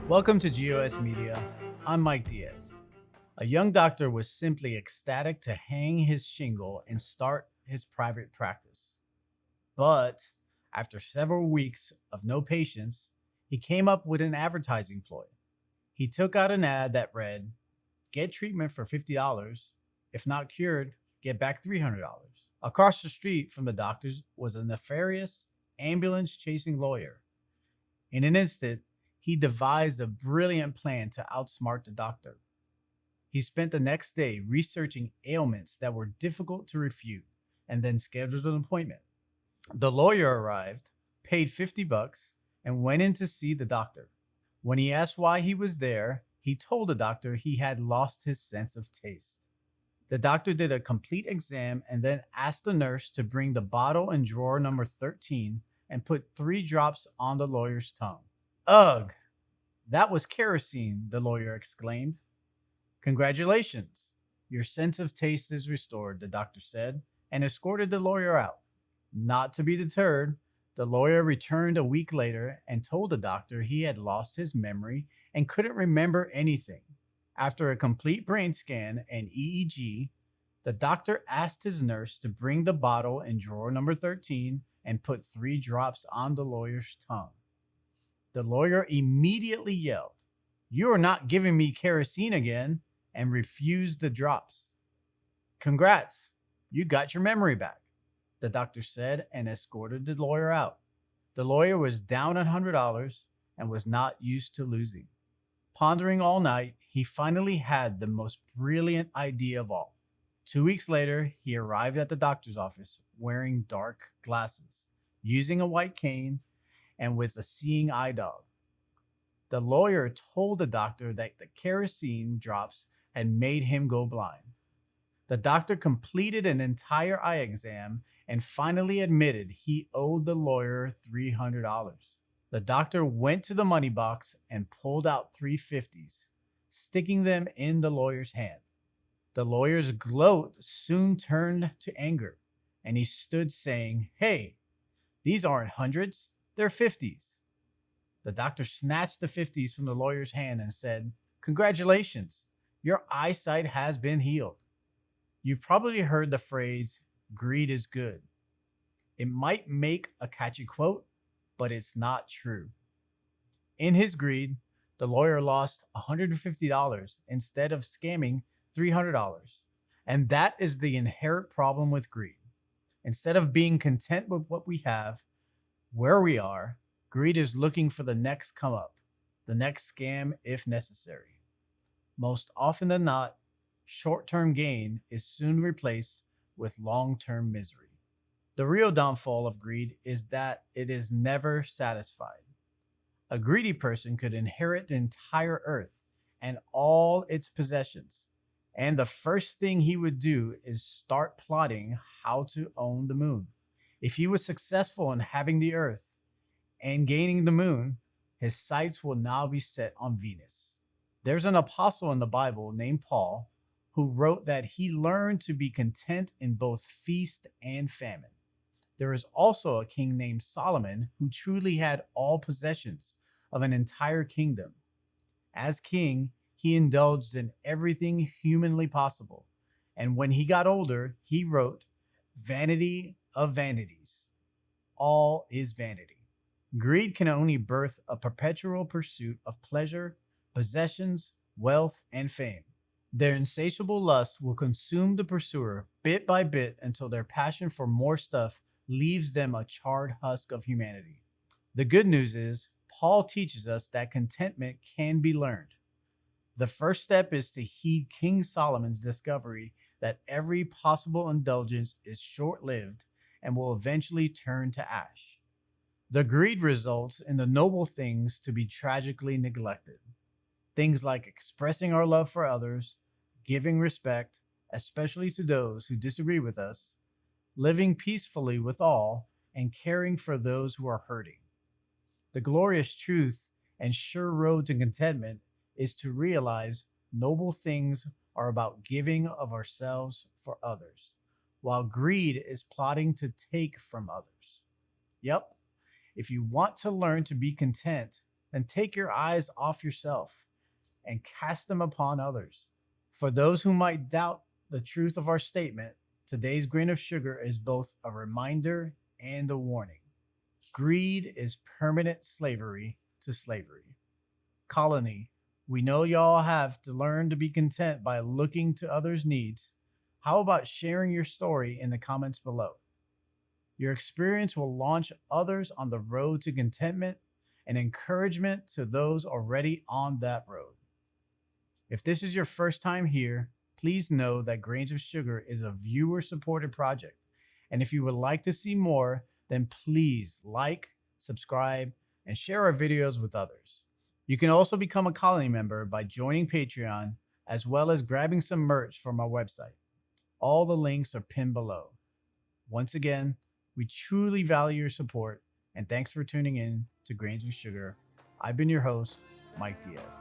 Welcome to GOS Media. I'm Mike Diaz. A young doctor was simply ecstatic to hang his shingle and start his private practice. But after several weeks of no patients, he came up with an advertising ploy. He took out an ad that read, "Get treatment for $50. If not cured, get back $300." Across the street from the doctor's was a nefarious, ambulance chasing lawyer. In an instant, he devised a brilliant plan to outsmart the doctor. He spent the next day researching ailments that were difficult to refute and then scheduled an appointment. The lawyer arrived, paid $50, and went in to see the doctor. When he asked why he was there, he told the doctor he had lost his sense of taste. The doctor did a complete exam and then asked the nurse to bring the bottle in drawer number 13 and put 3 drops on the lawyer's tongue. Ugh, that was kerosene, the lawyer exclaimed. Congratulations. Your sense of taste is restored, the doctor said, and escorted the lawyer out. Not to be deterred, the lawyer returned a week later and told the doctor he had lost his memory and couldn't remember anything. After a complete brain scan and EEG, the doctor asked his nurse to bring the bottle in drawer number 13 and put 3 drops on the lawyer's tongue. The lawyer immediately yelled, "You are not giving me kerosene again," and refused the drops. "Congrats, you got your memory back," the doctor said and escorted the lawyer out. The lawyer was down $100 and was not used to losing. Pondering all night, he finally had the most brilliant idea of all. 2 weeks later, he arrived at the doctor's office wearing dark glasses, using a white cane, and with a seeing eye dog. The lawyer told the doctor that the kerosene drops had made him go blind. The doctor completed an entire eye exam and finally admitted he owed the lawyer $300. The doctor went to the money box and pulled out 350s, sticking them in the lawyer's hand. The lawyer's gloat soon turned to anger, and he stood saying, "Hey, these aren't hundreds, they're 50s." The doctor snatched the 50s from the lawyer's hand and said, "Congratulations, your eyesight has been healed." You've probably heard the phrase, "greed is good." It might make a catchy quote, but it's not true. In his greed, the lawyer lost $150 instead of scamming $300. And that is the inherent problem with greed. Instead of being content with what we have, where we are, greed is looking for the next come up, the next scam if necessary. Most often than not, short-term gain is soon replaced with long-term misery. The real downfall of greed is that it is never satisfied. A greedy person could inherit the entire earth and all its possessions, and the first thing he would do is start plotting how to own the moon. If he was successful in having the earth and gaining the moon, his sights will now be set on Venus. There's an apostle in the Bible named Paul who wrote that he learned to be content in both feast and famine. There is also a king named Solomon who truly had all possessions of an entire kingdom. As king, he indulged in everything humanly possible. And when he got older, he wrote, "Vanity of vanities. All is vanity." Greed can only birth a perpetual pursuit of pleasure, possessions, wealth, and fame. Their insatiable lust will consume the pursuer bit by bit until their passion for more stuff leaves them a charred husk of humanity. The good news is, Paul teaches us that contentment can be learned. The first step is to heed King Solomon's discovery that every possible indulgence is short-lived and will eventually turn to ash. The greed results in the noble things to be tragically neglected. Things like expressing our love for others, giving respect, especially to those who disagree with us, living peacefully with all, and caring for those who are hurting. The glorious truth and sure road to contentment is to realize noble things are about giving of ourselves for others, while greed is plotting to take from others. Yep. If you want to learn to be content, then take your eyes off yourself and cast them upon others. For those who might doubt the truth of our statement, today's grain of sugar is both a reminder and a warning. Greed is permanent slavery to slavery. Colony, we know y'all have to learn to be content by looking to others' needs. How about sharing your story in the comments below? Your experience will launch others on the road to contentment and encouragement to those already on that road. If this is your first time here, please know that Grains of Sugar is a viewer supported project. And if you would like to see more, then please like, subscribe, and share our videos with others. You can also become a Colony member by joining Patreon, as well as grabbing some merch from our website. All the links are pinned below. Once again, we truly value your support, and thanks for tuning in to Grains of Sugar. I've been your host, Mike Diaz.